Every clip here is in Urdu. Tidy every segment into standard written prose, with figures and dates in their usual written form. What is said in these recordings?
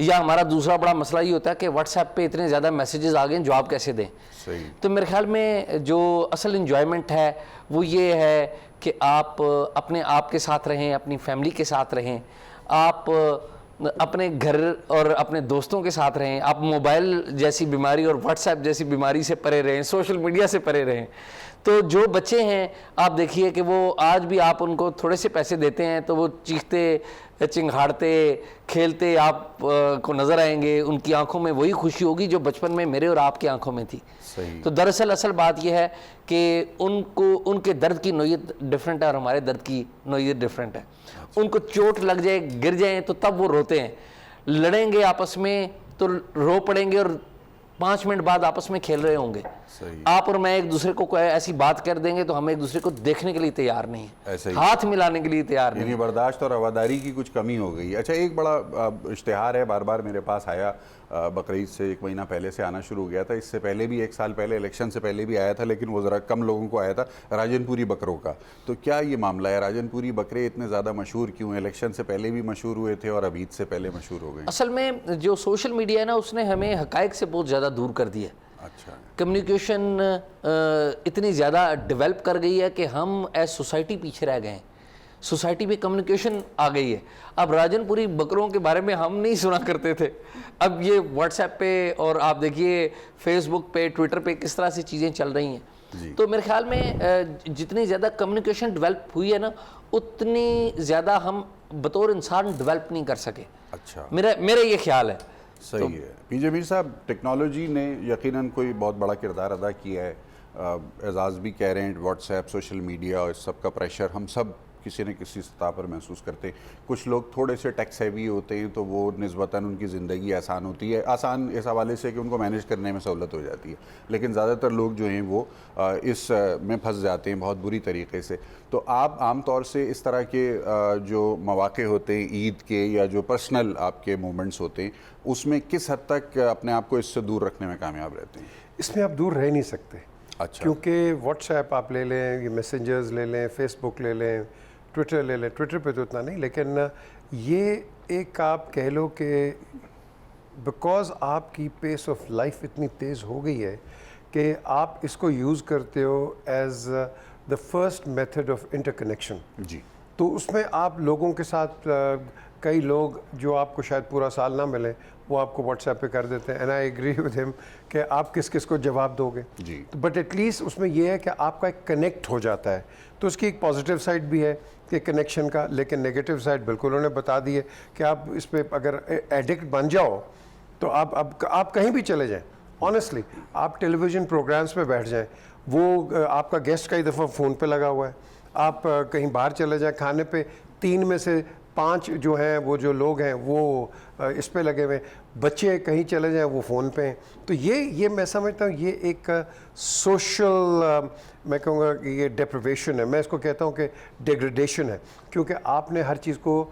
یا ہمارا دوسرا بڑا مسئلہ یہ ہوتا ہے کہ واٹس ایپ پہ اتنے زیادہ میسیجز آ گئے ہیں، جواب کیسے دیں. تو میرے خیال میں جو اصل انجوائمنٹ ہے وہ یہ ہے کہ آپ اپنے آپ کے ساتھ رہیں، اپنی فیملی کے ساتھ رہیں، آپ اپنے گھر اور اپنے دوستوں کے ساتھ رہیں، آپ موبائل جیسی بیماری اور واٹس ایپ جیسی بیماری سے پرے رہیں، سوشل میڈیا سے پرے رہیں. تو جو بچے ہیں آپ دیکھیے کہ وہ آج بھی آپ ان کو تھوڑے سے پیسے دیتے ہیں تو وہ چیختے چنگھاڑتے کھیلتے آپ کو نظر آئیں گے. ان کی آنکھوں میں وہی خوشی ہوگی جو بچپن میں میرے اور آپ کی آنکھوں میں تھی. تو دراصل اصل بات یہ ہے کہ ان کے درد کی نوعیت ڈیفرنٹ ہے اور ہمارے درد کی نوعیت ڈیفرنٹ ہے. ان کو چوٹ لگ جائے، گر جائیں تو تب وہ روتے ہیں، لڑیں گے آپس میں تو رو پڑیں گے اور 5 منٹ بعد آپس میں کھیل رہے ہوں گے. آپ اور میں ایک دوسرے کو ایسی بات کر دیں گے تو ہم ایک دوسرے کو دیکھنے کے لیے تیار نہیں ہیں، ہاتھ ملانے کے لیے تیار نہیں. یعنی برداشت اور رواداری کی کچھ کمی ہو گئی. اچھا، ایک بڑا اشتہار ہے، بار بار میرے پاس آیا، بقرعید سے 1 مہینہ پہلے سے آنا شروع ہو گیا تھا. اس سے پہلے بھی 1 سال پہلے الیکشن سے پہلے بھی آیا تھا، لیکن وہ ذرا کم لوگوں کو آیا تھا، راجن پوری بکروں کا. تو کیا یہ معاملہ ہے؟ راجن پوری بکرے اتنے زیادہ مشہور کیوں ہیں؟ الیکشن سے پہلے بھی مشہور ہوئے تھے اور اب عید سے پہلے مشہور ہو گئے. اصل میں جو سوشل میڈیا ہے نا، اس نے ہمیں حقائق سے بہت زیادہ دور کر دیا. اچھا. کمیونیکیشن اتنی زیادہ ڈیولپ کر گئی ہے کہ ہم ایز سوسائٹی پیچھے رہ گئے ہیں. سوسائٹی پہ کمیونیکیشن آ گئی ہے. اب راجن پوری بکروں کے بارے میں ہم نہیں سنا کرتے تھے، اب یہ واٹس ایپ پہ اور آپ دیکھیے فیس بک پہ، ٹویٹر پہ کس طرح سے چیزیں چل رہی ہیں. تو میرے خیال میں جتنی زیادہ کمیونیکیشن ڈیولپ ہوئی ہے نا، اتنی زیادہ ہم بطور انسان ڈیولپ نہیں کر سکے. اچھا، میرا یہ خیال ہے. صحیح ہے. پی جے میر صاحب، ٹیکنالوجی نے یقیناً کوئی بہت بڑا کردار ادا کیا ہے. اعزاز بھی کہہ رہے ہیں، واٹس ایپ، سوشل میڈیا اور اس سب کا پریشر ہم سب کسی نہ کسی سطح پر محسوس کرتے ہیں. کچھ لوگ تھوڑے سے ٹیکس ہیوی ہوتے ہیں تو وہ نسبتاً ان کی زندگی آسان ہوتی ہے، آسان اس حوالے سے کہ ان کو مینیج کرنے میں سہولت ہو جاتی ہے. لیکن زیادہ تر لوگ جو ہیں وہ اس میں پھنس جاتے ہیں بہت بری طریقے سے. تو آپ عام طور سے اس طرح کے جو مواقع ہوتے ہیں عید کے یا جو پرسنل آپ کے مومنٹس ہوتے ہیں، اس میں کس حد تک اپنے آپ کو اس سے دور رکھنے میں کامیاب رہتے ہیں؟ اس میں آپ دور رہ نہیں سکتے. اچھا. کیونکہ واٹس ایپ آپ لے لیں، یہ میسنجرز لے لیں، فیس بک لے لیں، ٹویٹر لے لیں. ٹویٹر پہ تو اتنا نہیں، لیکن یہ ایک آپ کہہ لو کہ بیکاز آپ کی پیس آف لائف اتنی تیز ہو گئی ہے کہ آپ اس کو یوز کرتے ہو as the first method of interconnection. جی. تو اس میں آپ لوگوں کے ساتھ کئی لوگ جو آپ کو شاید پورا سال نہ ملیں، وہ آپ کو واٹس ایپ پہ کر دیتے ہیں. اینڈ آئی ایگری ود ہم کہ آپ کس کس کو جواب دو گے. جی. بٹ ایٹ لیسٹ اس میں یہ ہے کہ آپ کا ایک کنیکٹ ہو جاتا ہے. تو اس کی ایک پازیٹیو سائڈ بھی ہے کہ کنیکشن کا، لیکن نیگیٹو سائڈ بالکل انہوں نے بتا دی ہے کہ آپ اس پہ اگر ایڈکٹ بن جاؤ تو آپ کہیں بھی چلے جائیں. آنیسٹلی آپ ٹیلی ویژن پروگرامس پہ بیٹھ جائیں، وہ آپ کا گیسٹ کئی دفعہ فون پہ لگا ہوا ہے. آپ کہیں باہر چلے جائیں کھانے پہ، 3 میں سے 5 جو ہیں وہ جو لوگ ہیں وہ اس پہ لگے ہوئے ہیں. بچے کہیں چلے جائیں وہ فون پہ ہیں. تو یہ میں سمجھتا ہوں یہ ایک سوشل، میں کہوں گا کہ یہ ڈیپریویشن ہے. میں اس کو کہتا ہوں کہ ڈیگریڈیشن ہے. کیونکہ آپ نے ہر چیز کو،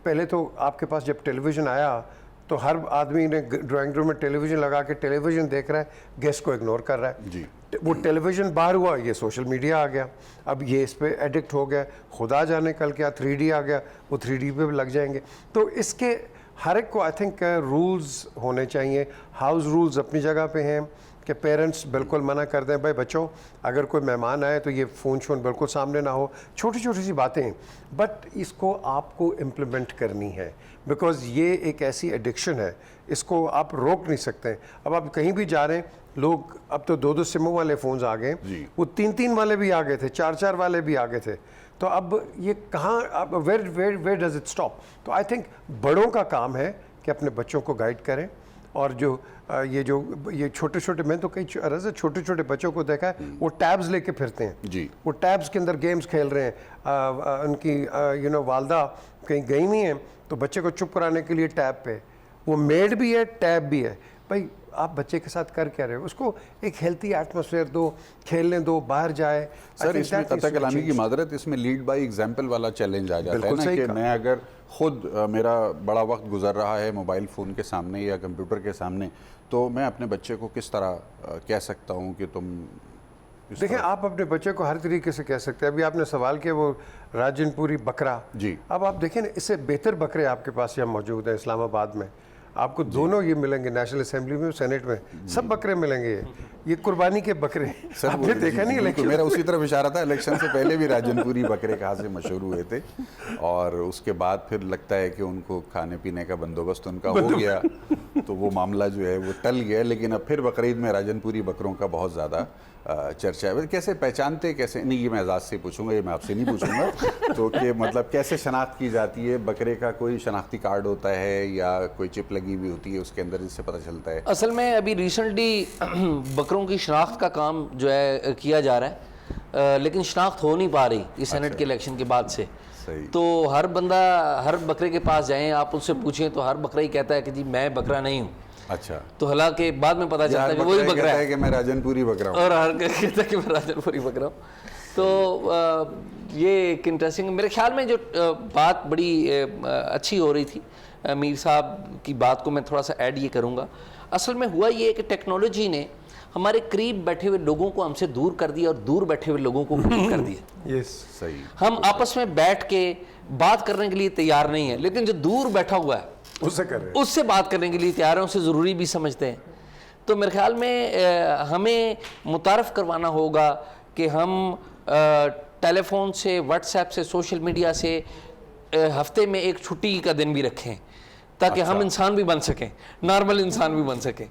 پہلے تو آپ کے پاس جب ٹیلی ویژن آیا تو ہر آدمی نے ڈرائنگ روم میں ٹیلی ویژن لگا کے ٹیلی ویژن دیکھ رہا ہے، گیسٹ کو اگنور کر رہا ہے. جی. وہ ٹیلی ویژن باہر ہوا، یہ سوشل میڈیا آ گیا، اب یہ اس پہ ایڈکٹ ہو گیا. خدا جانے کل کیا 3D آ گیا، وہ 3D پہ بھی لگ جائیں گے. تو اس کے ہر ایک کو آئی تھنک رولز ہونے چاہیے. ہاؤس رولز اپنی جگہ پہ ہیں کہ پیرنٹس بالکل منع کر دیں، بھائی بچوں اگر کوئی مہمان آئے تو یہ فون شون بالکل سامنے نہ ہو. چھوٹی چھوٹی سی باتیں ہیں، بٹ اس کو آپ کو امپلیمنٹ کرنی ہے، بیکاز یہ ایک ایسی ایڈکشن ہے، اس کو آپ روک نہیں سکتے. اب آپ کہیں بھی جا رہے ہیں، لوگ اب تو 2 سموں والے فونز آ گئے، وہ 3 والے بھی آ گئے تھے، 4 والے بھی آ گئے تھے. تو اب یہ کہاں، اب ویئر ڈز اٹ اسٹاپ؟ تو آئی تھنک بڑوں کا کام ہے کہ اپنے بچوں کو گائیڈ کریں. اور جو یہ چھوٹے چھوٹے، میں تو کئی چھوٹے چھوٹے بچوں کو دیکھا ہے وہ ٹیبز لے کے پھرتے ہیں. جی. وہ ٹیبز کے اندر گیمز کھیل رہے ہیں. ان کی والدہ کہیں گئی ہوئی ہیں تو بچے کو چپ کرانے کے لیے ٹیب پہ، وہ میڈ بھی ہے ٹیب بھی ہے. بھائی آپ بچے کے ساتھ کر کیا رہے ہو؟ اس کو ایک ہیلتھی ایٹماسفیئر دو، کھیلنے دو، باہر جائے. سر اس میں قطع کلامی کی معذرت، اس میں لیڈ بائی ایگزامپل والا چیلنج آ جاتا ہے نا کہ میں اگر خود میرا بڑا وقت گزر رہا ہے موبائل فون کے سامنے یا کمپیوٹر کے سامنے، تو میں اپنے بچے کو کس طرح کہہ سکتا ہوں کہ تم دیکھیں، آپ اپنے بچے کو ہر طریقے سے کہہ سکتے ہیں. ابھی آپ نے سوال کیا وہ راجن پوری بکرا. جی. اب آپ دیکھیں نا، اس سے بہتر بکرے آپ کے پاس یہاں موجود ہیں اسلام آباد میں. آپ کو دونوں یہ ملیں گے نیشنل اسمبلی میں سینٹ میں, سب بکرے ملیں گے, یہ قربانی کے بکرے. آپ نے دیکھا نہیں الیکشن, میرا اسی طرف اشارہ تھا, الیکشن سے پہلے بھی راجن پوری بکرے کہاں سے مشہور ہوئے تھے, اور اس کے بعد پھر لگتا ہے کہ ان کو کھانے پینے کا بندوبست ان کا ہو گیا تو وہ معاملہ جو ہے وہ ٹل گیا. لیکن اب پھر بقرعید میں راجن پوری بکروں کا بہت زیادہ چرچا ہے. کیسے پہچانتے, کیسے نہیں, یہ میں اعزاز سے پوچھوں گا, یہ میں آپ سے نہیں پوچھوں گا, تو کہ مطلب کیسے شناخت کی جاتی ہے؟ بکرے کا کوئی شناختی کارڈ ہوتا ہے یا کوئی چپ لگی ہوئی ہوتی ہے اس کے اندر جس سے پتہ چلتا ہے؟ اصل میں ابھی ریسنٹلی بکروں کی شناخت کا کام جو ہے کیا جا رہا ہے, لیکن شناخت ہو نہیں پا رہی اس سینٹ کے الیکشن کے بعد سے. تو ہر بندہ ہر بکرے کے پاس جائیں, آپ ان سے پوچھیں تو ہر بکرا ہی کہتا ہے کہ جی میں بکرا نہیں ہوں. اچھا, تو حالانکہ بعد میں پتہ چلتا ہے کہ وہی بکرا ہے کہ میں راجن پوری بکرا ہوں, اور ہر کہتا ہے کہ میں راجن پوری بکرا ہوں. تو یہ ایک انٹرسٹنگ, میرے خیال میں جو بات بڑی اچھی ہو رہی تھی, میر صاحب کی بات کو میں تھوڑا سا ایڈ یہ کروں گا. اصل میں ہوا یہ کہ ٹیکنالوجی نے ہمارے قریب بیٹھے ہوئے لوگوں کو ہم سے دور کر دیا اور دور بیٹھے ہوئے لوگوں کو قریب کر دیا. یس, صحیح. ہم آپس میں بیٹھ کے بات کرنے کے لیے تیار نہیں ہیں, لیکن جو دور بیٹھا ہوا ہے اس سے بات کرنے کے لیے تیار ہیں, اسے ضروری بھی سمجھتے ہیں. تو میرے خیال میں ہمیں متعارف کروانا ہوگا کہ ہم ٹیلی فون سے, واٹس ایپ سے, سوشل میڈیا سے ہفتے میں ایک چھٹی کا دن بھی رکھیں تاکہ ہم انسان بھی بن سکیں, نارمل انسان بھی بن سکیں.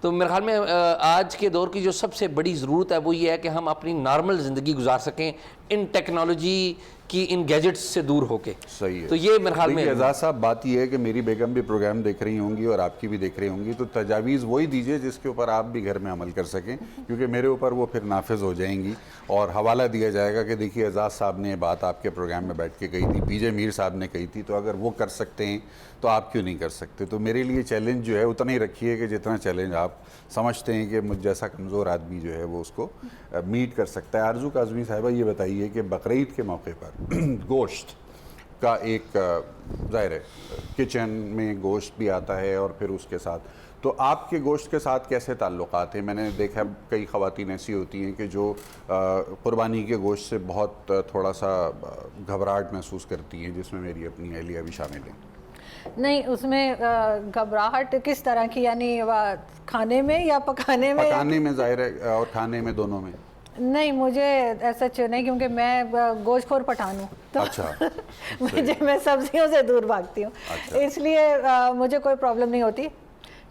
تو میرے خیال میں آج کے دور کی جو سب سے بڑی ضرورت ہے وہ یہ ہے کہ ہم اپنی نارمل زندگی گزار سکیں ان ٹیکنالوجی کی, ان گیجٹس سے دور ہو کے. صحیح ہے. تو یہ میرے خیال میں اعزاز صاحب بات یہ ہے کہ میری بیگم بھی پروگرام دیکھ رہی ہوں گی اور آپ کی بھی دیکھ رہی ہوں گی, تو تجاویز وہی دیجئے جس کے اوپر آپ بھی گھر میں عمل کر سکیں, کیونکہ میرے اوپر وہ پھر نافذ ہو جائیں گی, اور حوالہ دیا جائے گا کہ دیکھیے اعزاز صاحب نے بات آپ کے پروگرام میں بیٹھ کے کہی تھی, پی جے میر صاحب نے کہی تھی, تو اگر وہ کر سکتے ہیں تو آپ کیوں نہیں کر سکتے؟ تو میرے لیے چیلنج جو ہے اتنا ہی رکھیے کہ جتنا چیلنج آپ سمجھتے ہیں کہ مجھ جیسا کمزور آدمی جو ہے وہ اس کو میٹ کر سکتا ہے. آرزو کاظمی صاحبہ, یہ بتائیے کہ بقرعید کے موقع پر گوشت کا ایک ظاہر ہے کچن میں گوشت بھی آتا ہے اور پھر اس کے ساتھ, تو آپ کے گوشت کے ساتھ کیسے تعلقات ہیں؟ میں نے دیکھا کئی خواتین ایسی ہوتی ہیں کہ جو قربانی کے گوشت سے بہت تھوڑا سا گھبراہٹ محسوس کرتی ہیں, جس میں میری اپنی اہلیہ بھی شامل ہیں. نہیں, اس میں گھبراہٹ کس طرح کی, یعنی کھانے میں یا پکانے میں؟ پکانے میں ظاہر ہے, اور کھانے میں, دونوں میں. نہیں, مجھے ایسا نہیں, کیونکہ میں گوشت خور پٹھان ہوں, تو میں سبزیوں سے دور بھاگتی ہوں, اس لیے مجھے کوئی پرابلم نہیں ہوتی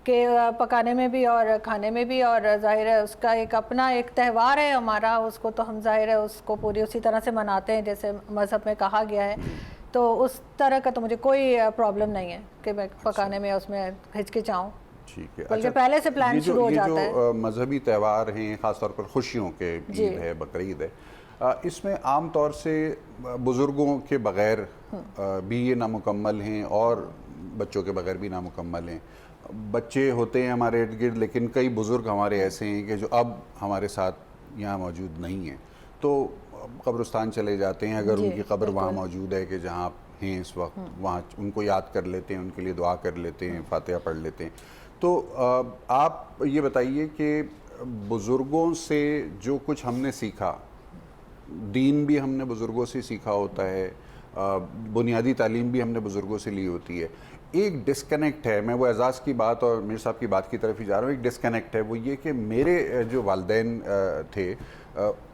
کہ پکانے میں بھی اور کھانے میں بھی. اور ظاہر ہے اس کا ایک اپنا ایک تہوار ہے ہمارا, اس کو تو ہم ظاہر ہے اس کو پوری اسی طرح سے مناتے ہیں جیسے مذہب میں کہا گیا ہے. تو اس طرح کا تو مجھے کوئی پرابلم نہیں ہے کہ میں پکانے میں اس میں ہچکچاؤں. ٹھیک ہے, بلکہ پہلے سے پلان شروع ہو جاتا ہے. یہ جو مذہبی تہوار ہیں, خاص طور پر خوشیوں کے, عید ہے, بقرعید ہے, اس میں عام طور سے بزرگوں کے بغیر بھی یہ نامکمل ہیں اور بچوں کے بغیر بھی نامکمل ہیں. بچے ہوتے ہیں ہمارے ارد گرد, لیکن کئی بزرگ ہمارے ایسے ہیں کہ جو اب ہمارے ساتھ یہاں موجود نہیں ہیں, تو قبرستان چلے جاتے ہیں, اگر ان کی قبر وہاں موجود ہے کہ جہاں آپ ہیں اس وقت, وہاں ان کو یاد کر لیتے ہیں, ان کے لیے دعا کر لیتے ہیں, فاتحہ پڑھ لیتے ہیں. تو آپ یہ بتائیے کہ بزرگوں سے جو کچھ ہم نے سیکھا, دین بھی ہم نے بزرگوں سے سیکھا ہوتا ہے, بنیادی تعلیم بھی ہم نے بزرگوں سے لی ہوتی ہے, ایک ڈسکنیکٹ ہے, میں وہ اعزاز کی بات اور میر صاحب کی بات کی طرف ہی جا رہا ہوں, ایک ڈسکنیکٹ ہے, وہ یہ کہ میرے جو والدین تھے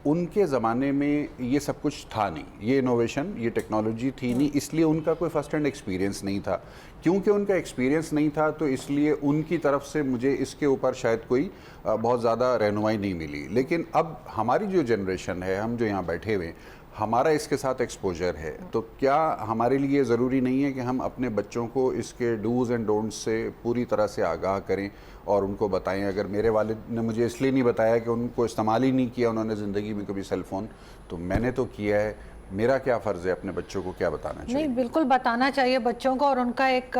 ان کے زمانے میں یہ سب کچھ تھا نہیں, یہ انوویشن, یہ ٹیکنالوجی تھی نہیں, اس لیے ان کا کوئی فرسٹ ہینڈ ایکسپیرینس نہیں تھا. کیونکہ ان کا ایکسپیرینس نہیں تھا تو اس لیے ان کی طرف سے مجھے اس کے اوپر شاید کوئی بہت زیادہ رہنمائی نہیں ملی. لیکن اب ہماری جو جنریشن ہے, ہم جو یہاں بیٹھے ہوئے, ہمارا اس کے ساتھ ایکسپوجر ہے, تو کیا ہمارے لیے ضروری نہیں ہے کہ ہم اپنے بچوں کو اس کے ڈوز اینڈ ڈونٹس سے پوری طرح سے آگاہ کریں اور ان کو بتائیں؟ اگر میرے والد نے مجھے اس لیے نہیں بتایا کہ ان کو استعمال ہی نہیں کیا انہوں نے زندگی میں کبھی سیل فون, تو میں نے تو کیا ہے, میرا کیا فرض ہے اپنے بچوں کو کیا بتانا چاہیے؟ نہیں, بالکل بتانا چاہیے بچوں کو, اور ان کا ایک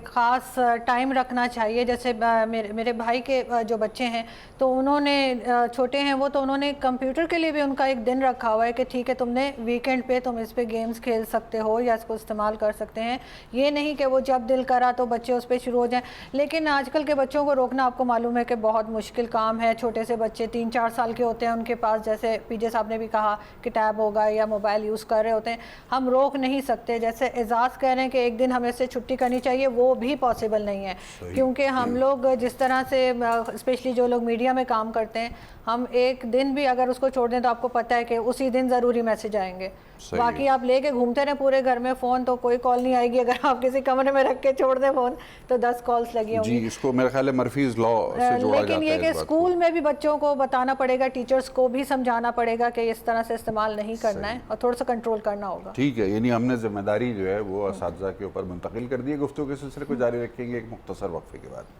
خاص ٹائم رکھنا چاہیے. جیسے میرے بھائی کے جو بچے ہیں تو انہوں نے چھوٹے ہیں وہ, تو انہوں نے کمپیوٹر کے لیے بھی ان کا ایک دن رکھا ہوا ہے کہ ٹھیک ہے تم نے ویکینڈ پہ تم اس پہ گیمز کھیل سکتے ہو یا اس کو استعمال کر سکتے ہیں. یہ نہیں کہ وہ جب دل کرا تو بچے اس پہ شروع ہو جائیں. لیکن آج کل کے بچوں کو روکنا آپ کو معلوم ہے کہ بہت مشکل کام ہے. چھوٹے سے بچے 3-4 سال کے ہوتے ہیں, ان کے پاس جیسے پی جے صاحب نے بھی کہا کہ ٹیب ہوگا یا موبائل موبائل یوز کر رہے ہوتے ہیں, ہم روک نہیں سکتے. جیسے اعزاز کہہ رہے ہیں کہ ایک دن ہمیں سے چھٹی کرنی چاہیے, وہ بھی پاسبل نہیں ہے, کیونکہ ہم لوگ جس طرح سے اسپیشلی جو لوگ میڈیا میں کام کرتے ہیں, ہم ایک دن بھی اگر اس کو چھوڑ دیں تو آپ کو پتہ ہے کہ اسی دن ضروری میسج آئیں گے. باقی آپ لے کے گھومتے رہیں پورے گھر میں فون, تو کوئی کال نہیں آئے گی. اگر آپ کسی کمرے میں رکھ کے چھوڑ دیں فون تو 10 کالز لگی ہوں گی. جی, اس کو میرے خیال ہے مرفیز لا سے جوڑا جاتا ہے. لیکن یہ کہ اسکول میں بھی بچوں کو بتانا پڑے گا, ٹیچرز کو بھی سمجھانا پڑے گا کہ اس طرح سے استعمال نہیں کرنا ہے اور تھوڑا سا کنٹرول کرنا ہوگا. ٹھیک ہے, یعنی ہم نے ذمہ داری جو ہے وہ اساتذہ کے اوپر منتقل کر دی ہے. گفتگو کے سلسلے کو جاری رکھیں گے ایک مختصر وقفے کے بعد.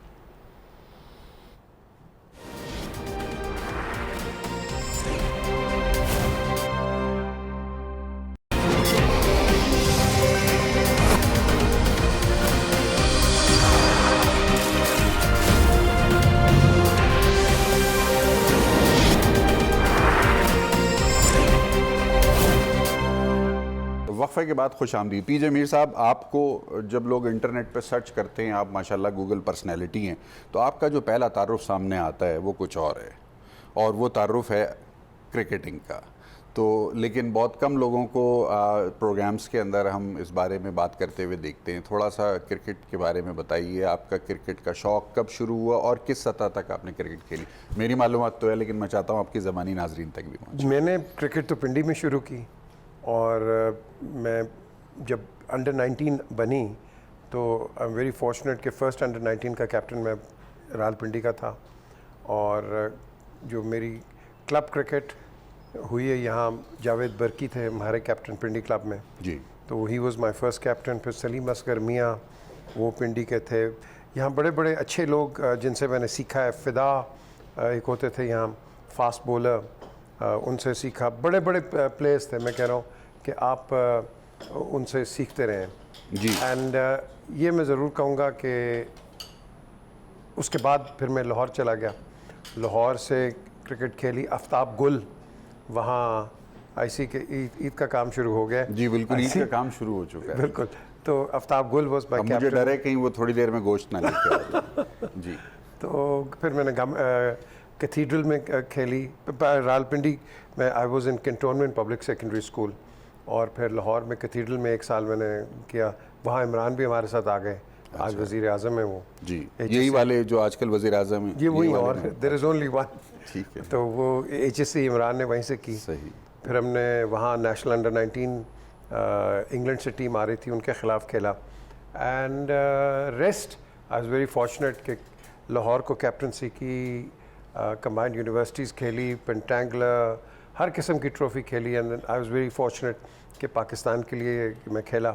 وقفے کے بعد خوش آمدید. پی جے میر صاحب, آپ کو جب لوگ انٹرنیٹ پہ سرچ کرتے ہیں, آپ ماشاءاللہ گوگل پرسنالٹی ہیں, تو آپ کا جو پہلا تعارف سامنے آتا ہے وہ کچھ اور ہے, اور وہ تعارف ہے کرکٹنگ کا. تو لیکن بہت کم لوگوں کو پروگرامز کے اندر ہم اس بارے میں بات کرتے ہوئے دیکھتے ہیں. تھوڑا سا کرکٹ کے بارے میں بتائیے, آپ کا کرکٹ کا شوق کب شروع ہوا اور کس سطح تک آپ نے کرکٹ کھیلی؟ میری معلومات تو ہے لیکن میں چاہتا ہوں آپ کی زبانی ناظرین تک بھی پہنچے. میں نے کرکٹ تو پنڈی میں شروع کی, اور میں جب انڈر 19 بنی تو آئی ایم ویری فارچونیٹ کہ فرسٹ انڈر 19 کا کیپٹن میں رال پنڈی کا تھا. اور جو میری کلب کرکٹ ہوئی ہے یہاں, جاوید برکی تھے ہمارے کیپٹن پنڈی کلب میں. جی, تو he was my first captain. پھر سلیم اصغر میاں وہ پنڈی کے تھے. یہاں بڑے بڑے اچھے لوگ جن سے میں نے سیکھا ہے. فدا ایک ہوتے تھے یہاں فاسٹ بولر, ان سے سیکھا. بڑے بڑے پلیئرس تھے. میں کہہ رہا ہوں کہ آپ ان سے سیکھتے رہیں. جی, اینڈ یہ میں ضرور کہوں گا کہ اس کے بعد پھر میں لاہور چلا گیا. لاہور سے کرکٹ کھیلی. آفتاب گل وہاں آئی سی کے عید کا کام شروع ہو گیا. جی بالکل, عید کا کام شروع ہو چکا ہے. بالکل. تو آفتاب گل واز مائی مجھے ڈر ہے کہیں وہ تھوڑی دیر میں گوشت نہ لے کے آ جائے. جی, تو پھر میں نے کیتھیڈرل میں کھیلی. رال پنڈی میں I was in cantonment public secondary school, اور پھر لاہور میں کیتھیڈرل میں 1 سال میں نے کیا. وہاں عمران بھی ہمارے ساتھ آ گئے, آج وزیر اعظم ہیں وہ. جی, یہی والے جو آج کل وزیر اعظم ہیں. جی وہی, اور دیر از اونلی ون. ٹھیک ہے. تو وہ HSC عمران نے وہیں سے کی. صحیح. پھر ہم نے وہاں نیشنل انڈر 19 انگلینڈ سے ٹیم آ رہی تھی, ان کے خلاف کھیلا. And rest I was very fortunate کہ لاہور کو کیپٹنسی کی, کمبائنڈ یونیورسٹیز کھیلی, پینٹینگلر, ہر قسم کی ٹرافی کھیلی. And I was very fortunate کہ پاکستان کے لیے میں کھیلا.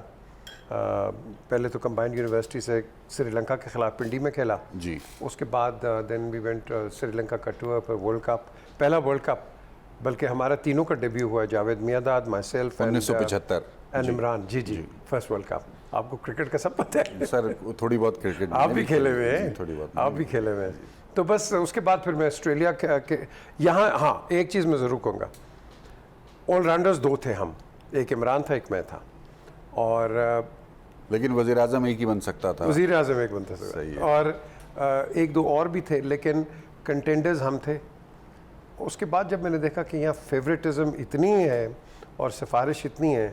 پہلے تو کمبائنڈ یونیورسٹی سے سری لنکا کے خلاف پنڈی میں کھیلا. جی, اس کے بعد دین وی وینٹ سری لنکا کا ٹور پر ورلڈ کپ, پہلا ورلڈ کپ بلکہ ہمارا تینوں کا ڈیبیو ہوا ہے. جاوید میاں مائی سیلف 1975 اینڈ عمران. جی جی, فرسٹ ورلڈ کپ. آپ کو کرکٹ کا سب پتہ ہے سر, تھوڑی بہت کرکٹ آپ بھی کھیلے ہوئے ہیں. تھوڑی بہت آپ بھی کھیلے ہوئے ہیں. تو بس اس کے بعد پھر میں آسٹریلیا کے یہاں, ہاں ایک چیز میں ضرور کہوں گا, آل راؤنڈرز 2 تھے ہم, ایک عمران تھا ایک میں تھا. اور لیکن وزیر اعظم ایک ہی بن سکتا تھا. وزیر اعظم ایک بنتا تھا, اور 1-2 اور بھی تھے, لیکن کنٹینڈرز ہم تھے. اس کے بعد جب میں نے دیکھا کہ یہاں فیوریٹزم اتنی ہے اور سفارش اتنی ہے,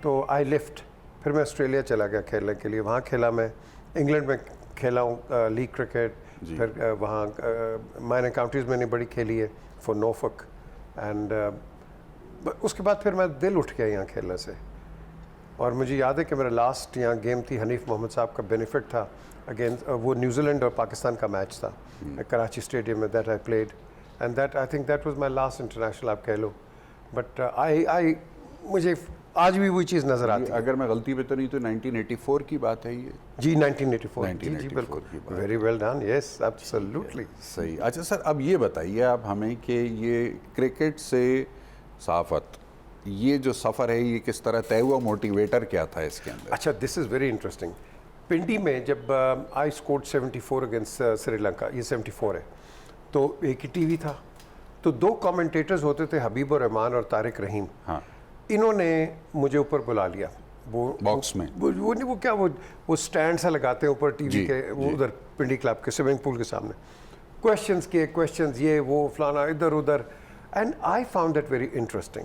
تو آئی لیفٹ. پھر میں آسٹریلیا چلا گیا کھیلنے کے لیے. وہاں کھیلا میں, انگلینڈ میں کھیلا ہوں لیگ کرکٹ. پھر وہاں مائنر کاؤنٹیز میں نے بڑی کھیلی ہے فار نورفک. اینڈ اس کے بعد پھر میں دل اٹھ گیا یہاں کھیلنے سے. اور مجھے یاد ہے کہ میرا لاسٹ یہاں گیم تھی, حنیف محمد صاحب کا بینیفٹ تھا اگینسٹ, وہ نیوزی لینڈ اور پاکستان کا میچ تھا کراچی اسٹیڈیم میں. That I played, and that I think that was my last international آپ کہہ لو. بٹ مجھے آج بھی وہی چیز نظر آتی ہے. اگر میں غلطی پہ تو نہیں تو 1984 کی بات ہے یہ. جی 1984. جی بالکل, ویری ویل ڈن. یس ایبسلیوٹلی. صحیح. اچھا سر, اب یہ بتائیے آپ ہمیں کہ یہ کرکٹ سے صحافت, یہ جو سفر ہے یہ کس طرح طے ہوا, موٹیویٹر کیا تھا اس کے اندر؟ اچھا, دس از ویری انٹرسٹنگ. پنڈی میں جب آئی اسکورڈ 74 اگینسٹ سری لنکا, یہ 74 ہے, تو ایک ہی ٹی وی تھا. تو 2 کامنٹیٹرز ہوتے تھے, حبیب الرحمان اور طارق رحیم. ہاں, انہوں نے مجھے اوپر بلا لیا. وہ باکس میں وہ کیا وہ اسٹینڈ سا لگاتے ہیں اوپر ٹی وی کے, وہ ادھر پنڈی کلب کے سوئمنگ پول کے سامنے. کویشچنز یہ وہ فلانا ادھر ادھر. And I found that very interesting.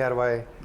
ARY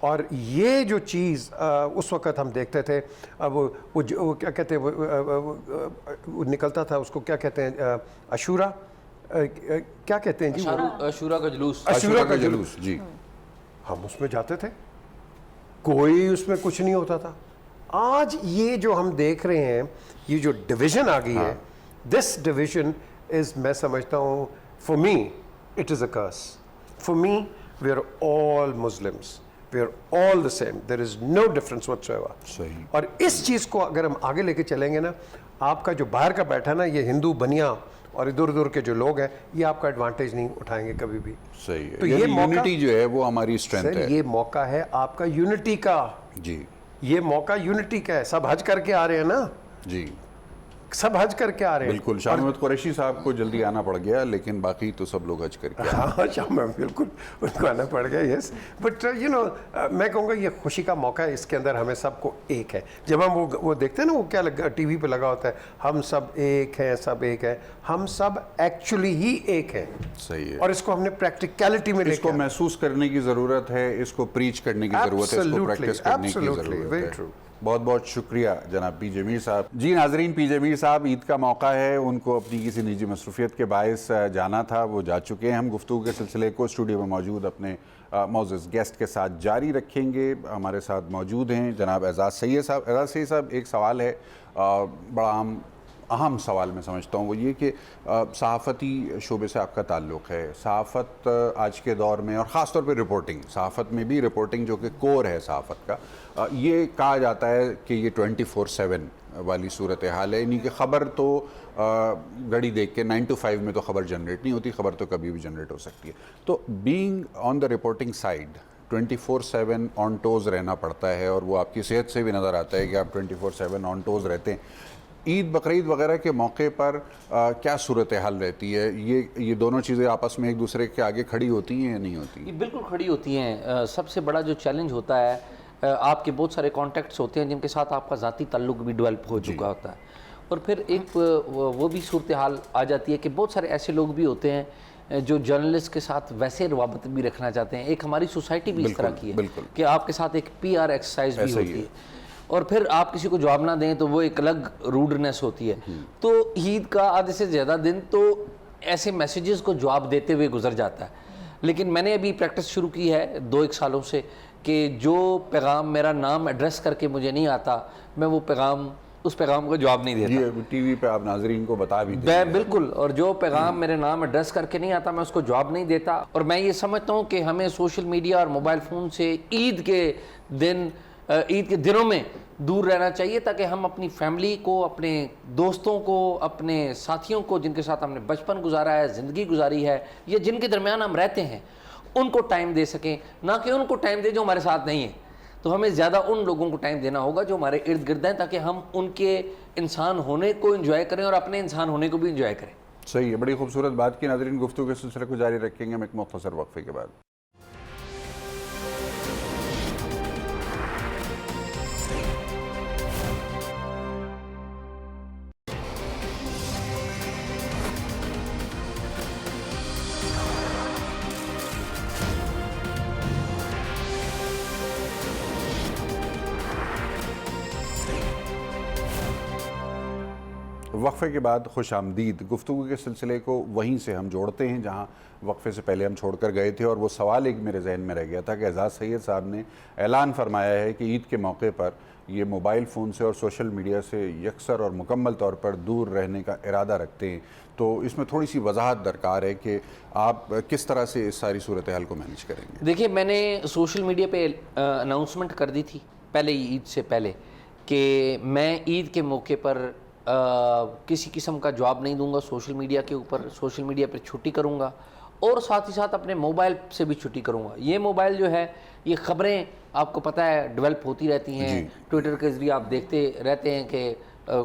اور یہ جو چیز اس وقت ہم دیکھتے تھے, وہ کیا کہتے ہیں, وہ نکلتا تھا, اس کو کیا کہتے ہیں, عاشورہ کیا کہتے ہیں جی, عاشورہ کا جلوس, عاشورہ کا جلوس, جی ہم اس میں جاتے تھے, کوئی اس میں کچھ نہیں ہوتا تھا. آج یہ جو ہم دیکھ رہے ہیں, یہ جو ڈویژن آ گئی ہے, دس ڈویژن از, میں سمجھتا ہوں, for me it is a curse. For me we are all Muslims, we are all the same, there is no difference whatsoever. صحیح. اور اس چیز کو اگر ہم آگے لے کے چلیں گے نا, آپ کا جو باہر کا بیٹھا نا, یہ ہندو بنیا اور ادھر ادھر کے جو لوگ ہیں, یہ آپ کا ایڈوانٹیج نہیں اٹھائیں گے کبھی بھی. صحیح ہے. تو یہ یہ یونٹی جو ہے وہ ہماری اسٹرینتھ ہے. یہ موقع ہے آپ کا یونٹی کا. جی یہ موقع یونٹی کا ہے. سب حج کر کے آ رہے ہیں نا, جی سب حج کر کے آ رہے ہیں. بالکل. شاہ محمد قریشی صاحب کو جلدی آنا پڑ گیا, لیکن باقی تو سب لوگ حج کر کے آئے. ہاں شاہ میں بالکل ان کو آنا پڑ گیا. یس, بٹ یو نو, میں کہوں گا یہ خوشی کا موقع ہے. اس کے اندر ہمیں سب کو ایک ہے. جب ہم وہ دیکھتے ہیں نا, وہ کیا لگا ٹی وی پہ لگا ہوتا ہے, ہم سب ایک ہیں, سب ایک ہیں. ہم سب ایکچولی ہی ایک ہیں. صحیح ہے. اور اس کو ہم نے پریکٹیکلٹی میں اس کو محسوس کرنے کی ضرورت ہے, اس کو پریچ کرنے کی ضرورت ہے, اس کو پریکٹس کرنے کی ضرورت ہے. بہت بہت شکریہ جناب پی جے میر صاحب. جی ناظرین, پی جے میر صاحب, عید کا موقع ہے, ان کو اپنی کسی نجی مصروفیت کے باعث جانا تھا, وہ جا چکے ہیں. ہم گفتگو کے سلسلے کو اسٹوڈیو میں موجود اپنے معزز گیسٹ کے ساتھ جاری رکھیں گے. ہمارے ساتھ موجود ہیں جناب اعزاز سید صاحب. اعزاز سید صاحب, ایک سوال ہے, بڑا اہم سوال میں سمجھتا ہوں, وہ یہ کہ صحافتی شعبے سے آپ کا تعلق ہے. صحافت آج کے دور میں, اور خاص طور پہ رپورٹنگ, صحافت میں بھی رپورٹنگ جو کہ کور ہے صحافت کا, یہ کہا جاتا ہے کہ یہ 24/7 والی صورتحال ہے. یعنی کہ خبر تو گھڑی دیکھ کے 9 to 5 میں تو خبر جنریٹ نہیں ہوتی, خبر تو کبھی بھی جنریٹ ہو سکتی ہے. تو being on the reporting side 24/7 on toes رہنا پڑتا ہے, اور وہ آپ کی صحت سے بھی نظر آتا ہے کہ آپ 24/7 آن ٹوز رہتے ہیں. عید بقرعید وغیرہ کے موقع پر کیا صورتحال رہتی ہے؟ یہ دونوں چیزیں آپس میں ایک دوسرے کے آگے کھڑی ہوتی ہیں یا نہیں ہوتی؟ یہ بالکل کھڑی ہوتی ہیں. سب سے بڑا جو چیلنج ہوتا ہے, آپ کے بہت سارے کانٹیکٹس ہوتے ہیں جن کے ساتھ آپ کا ذاتی تعلق بھی ڈیولپ ہو چکا ہوتا ہے, اور پھر ایک وہ بھی صورتحال آ جاتی ہے کہ بہت سارے ایسے لوگ بھی ہوتے ہیں جو جرنلسٹ کے ساتھ ویسے روابط بھی رکھنا چاہتے ہیں. ایک ہماری سوسائٹی بھی اس طرح کی ہے کہ آپ کے ساتھ ایک PR ایکسرسائز بھی ہوتی ہے, اور پھر آپ کسی کو جواب نہ دیں تو وہ ایک الگ روڈنس ہوتی ہے. تو عید کا آدھے سے زیادہ دن تو ایسے میسیجز کو جواب دیتے ہوئے گزر جاتا ہے. لیکن میں نے ابھی پریکٹس شروع کی ہے 2-1 سالوں سے کہ جو پیغام میرا نام ایڈریس کر کے مجھے نہیں آتا, میں وہ اس پیغام کو جواب نہیں دیتا. یہ ٹی وی پہ آپ ناظرین کو بتا بھی دیں. بالکل. اور جو پیغام میرے نام ایڈریس کر کے نہیں آتا, میں اس کو جواب نہیں دیتا. اور میں یہ سمجھتا ہوں کہ ہمیں سوشل میڈیا اور موبائل فون سے عید کے دنوں میں دور رہنا چاہیے, تاکہ ہم اپنی فیملی کو, اپنے دوستوں کو, اپنے ساتھیوں کو جن کے ساتھ ہم نے بچپن گزارا ہے, زندگی گزاری ہے, یا جن کے درمیان ہم رہتے ہیں, ان کو ٹائم دے سکیں, نہ کہ ان کو ٹائم دے جو ہمارے ساتھ نہیں ہیں. تو ہمیں زیادہ ان لوگوں کو ٹائم دینا ہوگا جو ہمارے ارد گرد ہیں, تاکہ ہم ان کے انسان ہونے کو انجوائے کریں اور اپنے انسان ہونے کو بھی انجوائے کریں. صحیح ہے, بڑی خوبصورت بات کی. ناظرین, گفتگو کے سلسلے کو جاری رکھیں گے ہم ایک مختصر وقفے کے بعد. وقفے کے بعد خوش آمدید. گفتگو کے سلسلے کو وہیں سے ہم جوڑتے ہیں جہاں وقفے سے پہلے ہم چھوڑ کر گئے تھے, اور وہ سوال ایک میرے ذہن میں رہ گیا تھا کہ اعزاز سید صاحب نے اعلان فرمایا ہے کہ عید کے موقع پر یہ موبائل فون سے اور سوشل میڈیا سے یکسر اور مکمل طور پر دور رہنے کا ارادہ رکھتے ہیں. تو اس میں تھوڑی سی وضاحت درکار ہے کہ آپ کس طرح سے اس ساری صورتحال کو مینیج کریں گے. دیکھیے, میں نے سوشل میڈیا پہ اناؤنسمنٹ کر دی تھی پہلے ہی, عید سے پہلے, کہ میں عید کے موقع پر کسی قسم کا جواب نہیں دوں گا سوشل میڈیا کے اوپر. سوشل میڈیا پہ چھٹی کروں گا, اور ساتھ ہی ساتھ اپنے موبائل سے بھی چھٹی کروں گا. یہ موبائل جو ہے, یہ خبریں آپ کو پتہ ہے ڈیولپ ہوتی رہتی ہیں, ٹویٹر کے ذریعے آپ دیکھتے رہتے ہیں کہ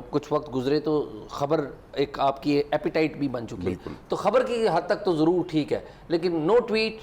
کچھ وقت گزرے تو خبر ایک آپ کی ایپیٹائٹ بھی بن چکی ہے. تو خبر کی حد تک تو ضرور ٹھیک ہے, لیکن نو ٹویٹ,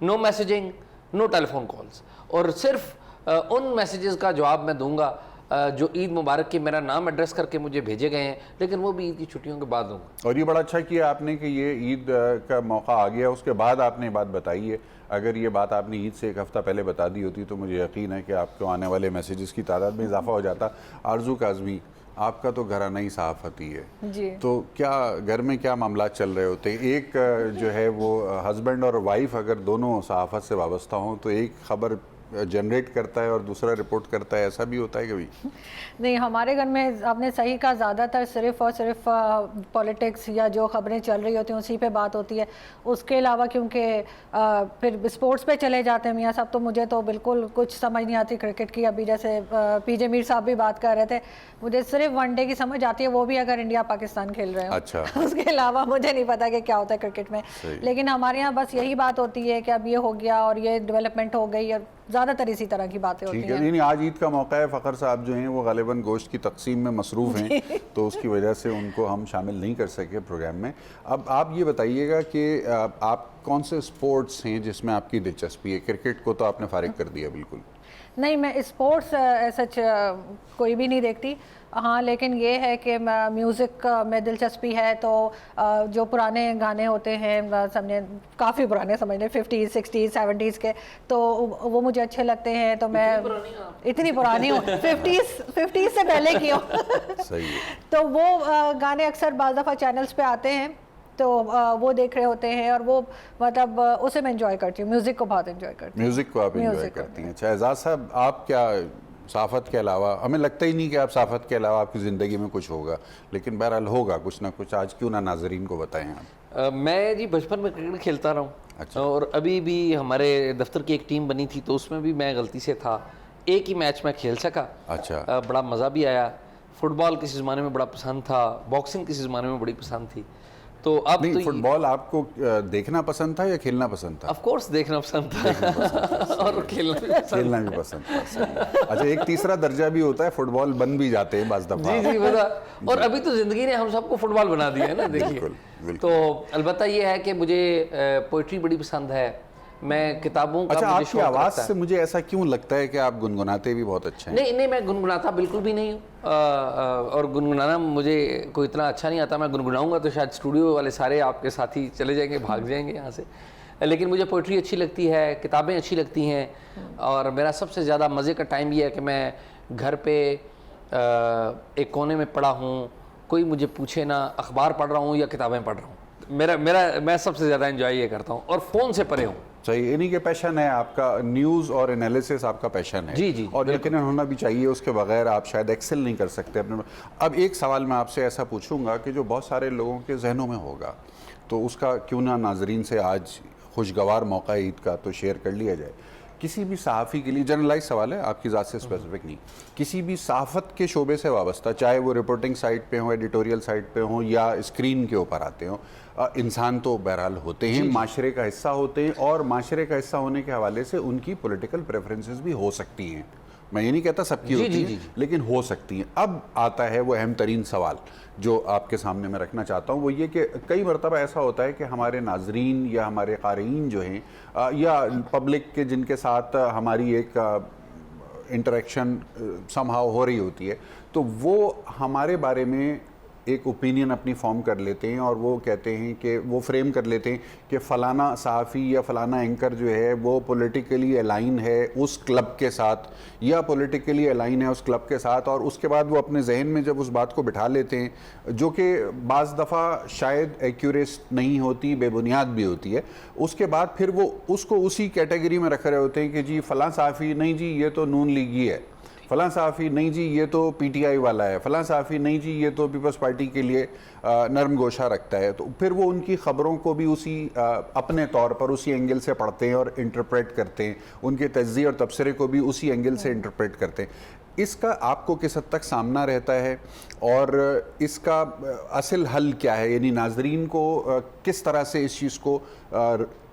نو میسیجنگ, نو ٹیلی فون کالز, اور صرف ان میسیجز کا جواب میں دوں گا جو عید مبارک کے میرا نام ایڈریس کر کے مجھے بھیجے گئے ہیں، لیکن وہ بھی عید کی چھٹیوں کے بعد ہوں گے. اور یہ بڑا اچھا کیا آپ نے کہ یہ عید کا موقع آ گیا، اس کے بعد آپ نے یہ بات بتائی ہے. اگر یہ بات آپ نے عید سے ایک ہفتہ پہلے بتا دی ہوتی تو مجھے یقین ہے کہ آپ کو آنے والے میسیجز کی تعداد میں اضافہ ہو جاتا. آرزو کاظمی، آپ کا تو گھرانہ ہی صحافت ہی ہے جی. تو کیا گھر میں کیا معاملات چل رہے ہوتے ہیں؟ ایک جو ہے وہ ہسبینڈ اور وائف اگر دونوں صحافت سے وابستہ ہوں تو ایک خبر جنریٹ کرتا ہے اور دوسرا رپورٹ کرتا ہے، ایسا بھی ہوتا ہے کبھی؟ نہیں، ہمارے گھر میں آپ نے صحیح کہا، زیادہ تر صرف اور صرف پولیٹکس یا جو خبریں چل رہی ہوتی ہیں اسی پہ بات ہوتی ہے. اس کے علاوہ کیونکہ پھر اسپورٹس پہ چلے جاتے ہیں میاں صاحب، تو مجھے تو بالکل کچھ سمجھ نہیں آتی کرکٹ کی. ابھی جیسے پی جے میر صاحب بھی بات کر رہے تھے، مجھے صرف ون ڈے کی سمجھ آتی ہے، وہ بھی اگر انڈیا پاکستان کھیل رہے ہوں. اچھا. اس کے علاوہ مجھے نہیں پتا کہ کیا ہوتا ہے کرکٹ میں. لیکن ہمارے یہاں بس یہی بات ہوتی ہے کہ اب یہ ہو گیا اور یہ ڈیولپمنٹ ہو گئی، اور زیادہ تر اسی طرح کی باتیں ہوتی ہیں. یعنی آج عید کا موقع ہے، فخر صاحب جو ہیں وہ غالباً گوشت کی تقسیم میں مصروف ہیں تو اس کی وجہ سے ان کو ہم شامل نہیں کر سکے پروگرام میں. اب آپ یہ بتائیے گا کہ آپ کون سے اسپورٹس ہیں جس میں آپ کی دلچسپی ہے؟ کرکٹ کو تو آپ نے فارغ کر دیا بالکل. نہیں، میں اسپورٹس سچ کوئی بھی نہیں دیکھتی. ہاں، لیکن یہ ہے کہ میوزک میں دلچسپی ہے. تو جو پرانے گانے ہوتے ہیں، سمجھے کافی پرانے، سمجھ لیں 50s 60s 70s کے، تو وہ مجھے اچھے لگتے ہیں. تو میں اتنی پرانی ہوں، 50s سے پہلے کی ہوں. صحیح ہے. تو وہ گانے اکثر بعض دفعہ چینلز پہ آتے ہیں تو وہ دیکھ رہے ہوتے ہیں، اور وہ مطلب اسے میں انجوائے کرتی ہوں. میوزک کو بہت انجوائے کرتی ہوں. میوزک کو آپ انجوائے کرتی ہیں. اچھا اعزاز صاحب، آپ کیا صحافت کے علاوہ، ہمیں لگتا ہی نہیں کہ آپ صحافت کے علاوہ آپ کی زندگی میں کچھ ہوگا، لیکن بہرحال ہوگا کچھ نہ کچھ. آج کیوں نہ ناظرین کو بتائیں آپ. میں جی بچپن میں کرکٹ کھیلتا رہا ہوں، اور ابھی بھی ہمارے دفتر کی ایک ٹیم بنی تھی تو اس میں بھی میں غلطی سے تھا. ایک ہی میچ میں کھیل سکا. اچھا. بڑا مزہ بھی آیا. فٹ بال کسی زمانے میں بڑا پسند تھا، باکسنگ کسی زمانے میں بڑی پسند تھی. تو اب نہیں، فٹ بال آپ کو دیکھنا پسند تھا یا کھیلنا پسند تھا؟ آف کورس دیکھنا پسند تھا اور کھیلنا بھی پسند تھا. اچھا، ایک تیسرا درجہ بھی ہوتا ہے، فٹ بال بن بھی جاتے ہیں بعض دفعہ. جی بتا. اور ابھی تو زندگی نے ہم سب کو فٹ بال بنا دیا ہے نا. دیکھیے، تو البتہ یہ ہے کہ مجھے پوئٹری بڑی پسند ہے. میں کتابوں کا، اچھا آپ کی آواز سے مجھے ایسا کیوں لگتا ہے کہ آپ گنگناتے بھی بہت اچھا ہیں؟ نہیں، میں گنگناتا بالکل بھی نہیں ہوں، اور گنگنانا مجھے کوئی اتنا اچھا نہیں آتا. میں گنگناؤں گا تو شاید اسٹوڈیو والے سارے آپ کے ساتھی چلے جائیں گے، بھاگ جائیں گے یہاں سے. لیکن مجھے پوئٹری اچھی لگتی ہے، کتابیں اچھی لگتی ہیں. اور میرا سب سے زیادہ مزے کا ٹائم یہ ہے کہ میں گھر پہ ایک کونے میں پڑا ہوں، کوئی مجھے پوچھے نہ، اخبار پڑھ رہا ہوں یا کتابیں پڑھ رہا ہوں. میں سب سے زیادہ انجوائے یہ کرتا ہوں، اور فون سے پرے ہوں. صحیح. یعنی کہ پیشن ہے آپ کا، نیوز اور انالیسس آپ کا پیشن ہے. جی اور یقیناً ہونا بھی چاہیے، اس کے بغیر آپ شاید ایکسل نہیں کر سکتے اپنے. اب ایک سوال میں آپ سے ایسا پوچھوں گا کہ جو بہت سارے لوگوں کے ذہنوں میں ہوگا، تو اس کا کیوں نہ ناظرین سے آج خوشگوار موقع عید کا تو شیئر کر لیا جائے. کسی بھی صحافی کے لیے، جنرلائز سوال ہے، آپ کی ذات سے اسپیسیفک نہیں، کسی بھی صحافت کے شعبے سے وابستہ، چاہے وہ رپورٹنگ سائٹ پہ ہوں، ایڈیٹوریل سائٹ پہ ہوں یا اسکرین کے اوپر آتے ہوں، انسان تو بہرحال ہوتے ہیں، معاشرے کا حصہ ہوتے ہیں، اور معاشرے کا حصہ ہونے کے حوالے سے ان کی پولیٹیکل پریفرنسز بھی ہو سکتی ہیں. میں یہ نہیں کہتا سب کی ہوتی ہیں، لیکن ہو سکتی ہیں. اب آتا ہے وہ اہم ترین سوال جو آپ کے سامنے میں رکھنا چاہتا ہوں، وہ یہ کہ کئی مرتبہ ایسا ہوتا ہے کہ ہمارے ناظرین یا ہمارے قارئین جو ہیں یا پبلک کے جن کے ساتھ ہماری ایک انٹریکشن سم ہاؤ ہو رہی ہوتی ہے، تو وہ ہمارے بارے میں ایک اوپینین اپنی فارم کر لیتے ہیں، اور وہ کہتے ہیں کہ وہ فریم کر لیتے ہیں کہ فلانا صحافی یا فلانا اینکر جو ہے وہ پولیٹیکلی الائن ہے اس کلب کے ساتھ، یا پولیٹیکلی الائن ہے اس کلب کے ساتھ. اور اس کے بعد وہ اپنے ذہن میں جب اس بات کو بٹھا لیتے ہیں، جو کہ بعض دفعہ شاید ایکوریٹ نہیں ہوتی، بے بنیاد بھی ہوتی ہے، اس کے بعد پھر وہ اس کو اسی کیٹیگری میں رکھ رہے ہوتے ہیں کہ جی فلاں صحافی نہیں جی یہ تو نون لیگی ہے، فلاں صحافی نہیں جی یہ تو پی ٹی آئی والا ہے، فلاں صحافی نہیں جی یہ تو پیپلز پارٹی کے لیے نرم گوشہ رکھتا ہے. تو پھر وہ ان کی خبروں کو بھی اسی اپنے طور پر اسی اینگل سے پڑھتے ہیں اور انٹرپریٹ کرتے ہیں، ان کے تجزیے اور تبصرے کو بھی اسی اینگل سے انٹرپریٹ کرتے ہیں. اس کا آپ کو کس حد تک سامنا رہتا ہے، اور اس کا اصل حل کیا ہے؟ یعنی ناظرین کو کس طرح سے اس چیز کو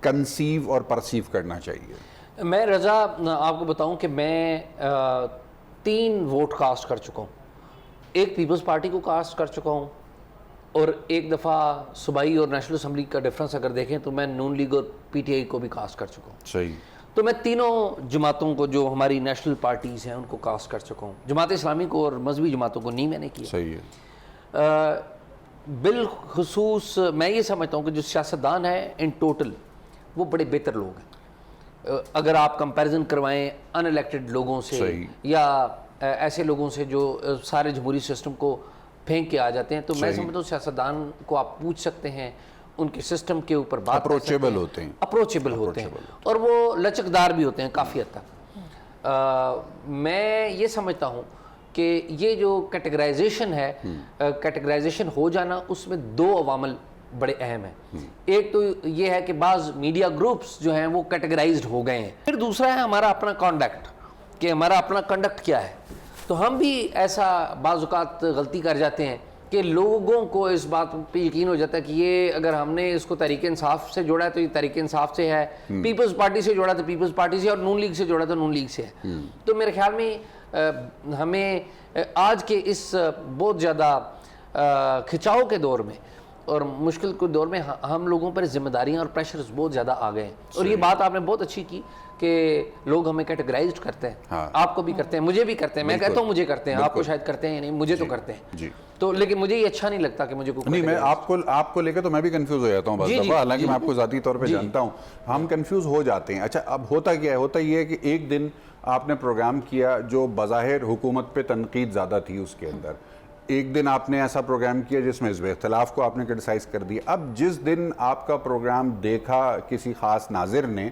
کنسیو اور پرسیو کرنا چاہیے؟ میں رضا آپ کو بتاؤں کہ میں 3 ووٹ کاسٹ کر چکا ہوں. ایک پیپلز پارٹی کو کاسٹ کر چکا ہوں، اور ایک دفعہ صوبائی اور نیشنل اسمبلی کا ڈفرنس اگر دیکھیں تو میں نون لیگ اور پی ٹی آئی کو بھی کاسٹ کر چکا ہوں. صحیح. تو میں تینوں جماعتوں کو جو ہماری نیشنل پارٹیز ہیں ان کو کاسٹ کر چکا ہوں. جماعت اسلامی کو اور مذہبی جماعتوں کو نہیں میں نے کیا. صحیح ہے. بالخصوص میں یہ سمجھتا ہوں کہ جو سیاستدان ہیں ان ٹوٹل وہ بڑے بہتر لوگ ہیں. اگر آپ کمپیریزن کروائیں ان الیکٹڈ لوگوں سے یا ایسے لوگوں سے جو سارے جمہوری سسٹم کو پھینک کے آ جاتے ہیں, تو میں سمجھتا ہوں سیاستدان کو آپ پوچھ سکتے ہیں, ان کے سسٹم کے اوپر بات اپروچیبل ہوتے ہیں, اپروچیبل ہوتے ہیں اور وہ لچکدار بھی ہوتے ہیں کافی حد تک. میں یہ سمجھتا ہوں کہ یہ جو کیٹیگرائزیشن ہے, کیٹیگرائزیشن ہو جانا, اس میں دو عوامل بڑے اہم ہیں. ایک تو یہ ہے کہ بعض میڈیا گروپس جو ہیں وہ کیٹیگرائزڈ ہو گئے ہیں. پھر دوسرا ہے ہمارا اپنا کانڈکٹ, کہ ہمارا اپنا کنڈکٹ کیا ہے. تو ہم بھی ایسا بعض اوقات غلطی کر جاتے ہیں کہ لوگوں کو اس بات پہ یقین ہو جاتا ہے کہ یہ اگر ہم نے اس کو تحریک انصاف سے جوڑا ہے تو یہ تحریک انصاف سے ہے, پیپلز پارٹی سے جوڑا تو پیپلز پارٹی سے, اور نون لیگ سے جوڑا تو نون لیگ سے ہے. تو میرے خیال میں ہمیں آج کے اس بہت زیادہ کھچاؤ کے دور میں اور مشکل کے دور میں ہم لوگوں پر ذمہ داریاں اور پریشرز بہت زیادہ آ گئے ہیں. اور یہ بات آپ نے بہت اچھی کی کہ لوگ ہمیں کیٹیگرائزڈ کرتے ہیں, آپ کو بھی کرتے ہیں, مجھے بھی کرتے ہیں. میں کہتا ہوں مجھے کرتے ہیں, آپ کو شاید کرتے ہیں یا نہیں, مجھے تو کرتے ہیں. تو لیکن مجھے یہ اچھا نہیں لگتا کہ مجھے کوئی نہیں, میں آپ کو لے کے تو میں بھی کنفیوز ہو جاتا ہوں بعض دفعہ, حالانکہ میں آپ کو ذاتی طور پہ جانتا ہوں, ہم کنفیوز ہو جاتے ہیں. اچھا, اب ہوتا کیا ہے, ہوتا یہ ہے کہ ایک دن آپ نے پروگرام کیا جو بظاہر حکومت پہ تنقید زیادہ تھی اس کے اندر, ایک دن آپ نے ایسا پروگرام کیا جس میں حزب اختلاف کو آپ نے کرٹیسائز کر دیا. اب جس دن آپ کا پروگرام دیکھا کسی خاص ناظر نے,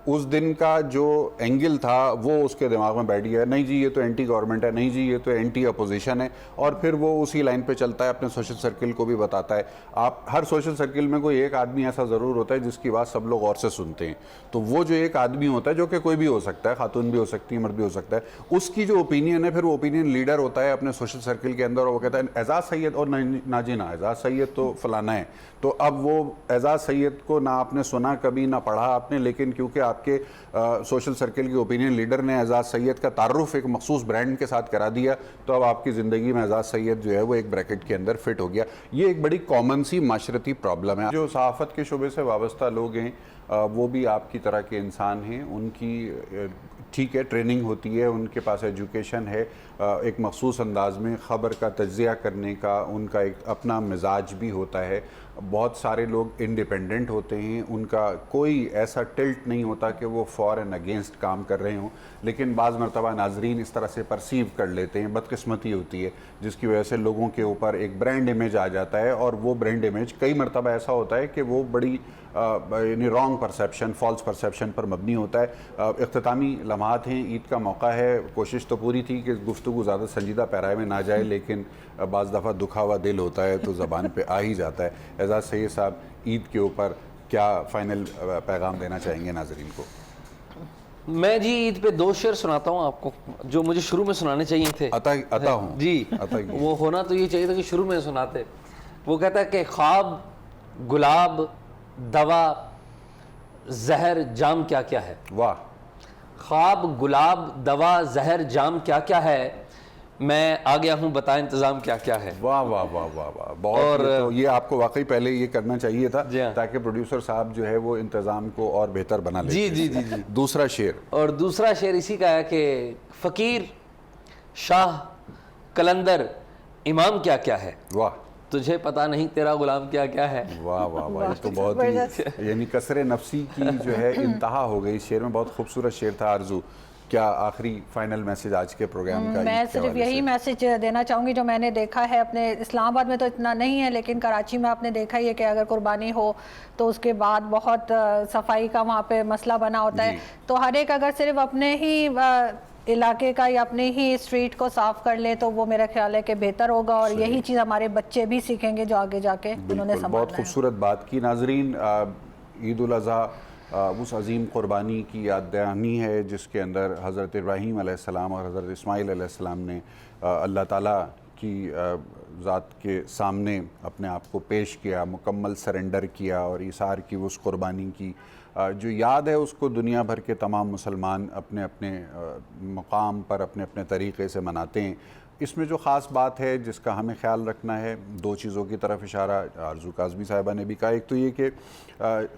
اس دن کا جو اینگل تھا وہ اس کے دماغ میں بیٹھ گیا, نہیں جی یہ تو اینٹی گورنمنٹ ہے, نہیں جی یہ تو اینٹی اپوزیشن ہے, اور پھر وہ اسی لائن پہ چلتا ہے, اپنے سوشل سرکل کو بھی بتاتا ہے. آپ ہر سوشل سرکل میں کوئی ایک آدمی ایسا ضرور ہوتا ہے جس کی بات سب لوگ غور سے سنتے ہیں. تو وہ جو ایک آدمی ہوتا ہے, جو کہ کوئی بھی ہو سکتا ہے, خاتون بھی ہو سکتی ہے, مرد بھی ہو سکتا ہے, اس کی جو اوپینین ہے, پھر وہ اوپینین لیڈر ہوتا ہے اپنے سوشل سرکل کے اندر, اور وہ کہتا ہے اعزاز سید, اور ناجینا اعزاز سید تو فلانا ہے. تو اب وہ اعزاز سید کو نہ آپ نے سنا کبھی, نہ پڑھا آپ نے, لیکن کیونکہ آپ کے سوشل سرکل کی اوپینین لیڈر نے اعزاز سید کا تعارف ایک مخصوص برانڈ کے ساتھ کرا دیا, تو اب آپ کی زندگی میں اعزاز سید جو ہے وہ ایک بریکٹ کے اندر فٹ ہو گیا. یہ ایک بڑی کامن سی معاشرتی پرابلم ہے. جو صحافت کے شعبے سے وابستہ لوگ ہیں وہ بھی آپ کی طرح کے انسان ہیں, ان کی ٹھیک ہے ٹریننگ ہوتی ہے, ان کے پاس ایجوکیشن ہے, ایک مخصوص انداز میں خبر کا تجزیہ کرنے کا ان کا ایک اپنا مزاج بھی ہوتا ہے. بہت سارے لوگ انڈیپینڈنٹ ہوتے ہیں, ان کا کوئی ایسا ٹلٹ نہیں ہوتا کہ وہ فار اینڈ اگینسٹ کام کر رہے ہوں, لیکن بعض مرتبہ ناظرین اس طرح سے پرسیو کر لیتے ہیں, بدقسمتی ہوتی ہے, جس کی وجہ سے لوگوں کے اوپر ایک برانڈ امیج آ جاتا ہے, اور وہ برانڈ امیج کئی مرتبہ ایسا ہوتا ہے کہ وہ بڑی یعنی رانگ پرسیپشن, فالس پرسیپشن پر مبنی ہوتا ہے. اختتامی لمحات ہیں, عید کا موقع ہے, کوشش تو پوری تھی کہ گفتگو زیادہ سنجیدہ پیرائے میں نہ جائے, لیکن بعض دفعہ دکھا ہوا دل ہوتا ہے تو زبان پہ آ ہی جاتا ہے. اعزاز سید صاحب, عید کے اوپر کیا فائنل پیغام دینا چاہیں گے ناظرین کو؟ میں جی عید پہ دو شعر سناتا ہوں آپ کو جو مجھے شروع میں سنانے چاہیے تھے. عطا ہوں جی, وہ ہونا تو یہ چاہیے تھا کہ شروع میں سناتے. وہ کہتا ہے کہ خواب, گلاب, دوا, زہر, جام کیا کیا ہے. واہ. خواب, گلاب, دوا, زہر, جام کیا کیا ہے, میں آ گیا ہوں بتا انتظام کیا کیا ہے. واہ واہ واہ واہ واہ, بہت. یہ آپ کو واقعی پہلے یہ کرنا چاہیے تھا تاکہ پروڈیوسر صاحب جو ہے وہ انتظام کو اور بہتر بنا لیں. جی جی جی جی. دوسرا شعر, اور دوسرا شعر اسی کا ہے کہ فقیر, شاہ, کلندر, امام کیا کیا ہے. واہ. تجھے پتا نہیں تیرا غلام کیا کیا ہے. واہ واہ واہ, یہ تو بہت ہی یعنی کسر نفسی کی جو ہے انتہا ہو گئی شعر میں. بہت خوبصورت شعر تھا. آرزو, کیا آخری فائنل میسج آج کے پروگرام کا؟ میں صرف یہی میسج دینا چاہوں گی جو میں نے دیکھا ہے اپنے اسلام آباد میں تو اتنا نہیں ہے, لیکن کراچی میں آپ نے دیکھا ہی ہے کہ اگر قربانی ہو تو اس کے بعد بہت صفائی کا وہاں پہ مسئلہ بنا ہوتا ہے. تو ہر ایک اگر صرف اپنے ہی علاقے کا یا اپنے ہی اسٹریٹ کو صاف کر لے تو وہ میرا خیال ہے کہ بہتر ہوگا, اور یہی چیز ہمارے بچے بھی سیکھیں گے جو آگے جا کے انہوں نے سنبھالنا ہے. بہت خوبصورت بات کی. ناظرین, عید الاضحیٰ اس عظیم قربانی کی یاد دہانی ہے جس کے اندر حضرت ابراہیم علیہ السلام اور حضرت اسماعیل علیہ السلام نے اللہ تعالیٰ کی ذات کے سامنے اپنے آپ کو پیش کیا, مکمل سرنڈر کیا, اور ایثار کی اس قربانی کی جو یاد ہے اس کو دنیا بھر کے تمام مسلمان اپنے اپنے مقام پر اپنے اپنے طریقے سے مناتے ہیں. اس میں جو خاص بات ہے جس کا ہمیں خیال رکھنا ہے، 2 چیزوں کی طرف اشارہ آرزو کاظمی صاحبہ نے بھی کہا. ایک تو یہ کہ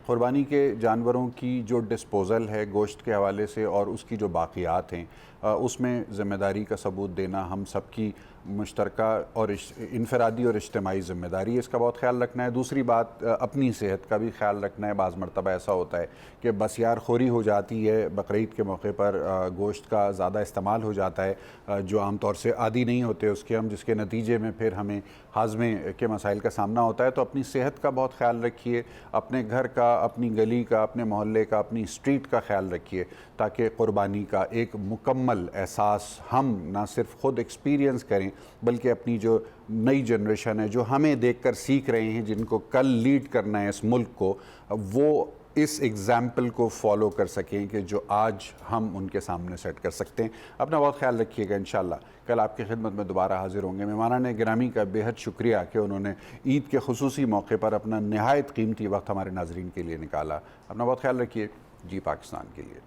قربانی کے جانوروں کی جو ڈسپوزل ہے گوشت کے حوالے سے اور اس کی جو باقیات ہیں اس میں ذمہ داری کا ثبوت دینا ہم سب کی مشترکہ اور انفرادی اور اجتماعی ذمہ داری ہے، اس کا بہت خیال رکھنا ہے. دوسری بات اپنی صحت کا بھی خیال رکھنا ہے. بعض مرتبہ ایسا ہوتا ہے کہ بس یار خوری ہو جاتی ہے، بقرعید کے موقع پر گوشت کا زیادہ استعمال ہو جاتا ہے جو عام طور سے عادی نہیں ہوتے اس کے ہم، جس کے نتیجے میں پھر ہمیں ہاضمے کے مسائل کا سامنا ہوتا ہے. تو اپنی صحت کا بہت خیال رکھیے، اپنے گھر کا، اپنی گلی کا، اپنے محلے کا، اپنی اسٹریٹ کا خیال رکھیے تاکہ قربانی کا ایک مکمل احساس ہم نہ صرف خود ایکسپیرینس کریں بلکہ اپنی جو نئی جنریشن ہے جو ہمیں دیکھ کر سیکھ رہے ہیں، جن کو کل لیڈ کرنا ہے اس ملک کو، وہ اس ایگزامپل کو فالو کر سکیں کہ جو آج ہم ان کے سامنے سیٹ کر سکتے ہیں. اپنا بہت خیال رکھیے گا. انشاءاللہ کل آپ کی خدمت میں دوبارہ حاضر ہوں گے. مہمانان گرامی کا بے حد شکریہ کہ انہوں نے عید کے خصوصی موقع پر اپنا نہایت قیمتی وقت ہمارے ناظرین کے لیے نکالا. اپنا بہت خیال رکھیے. جی پاکستان کے لیے.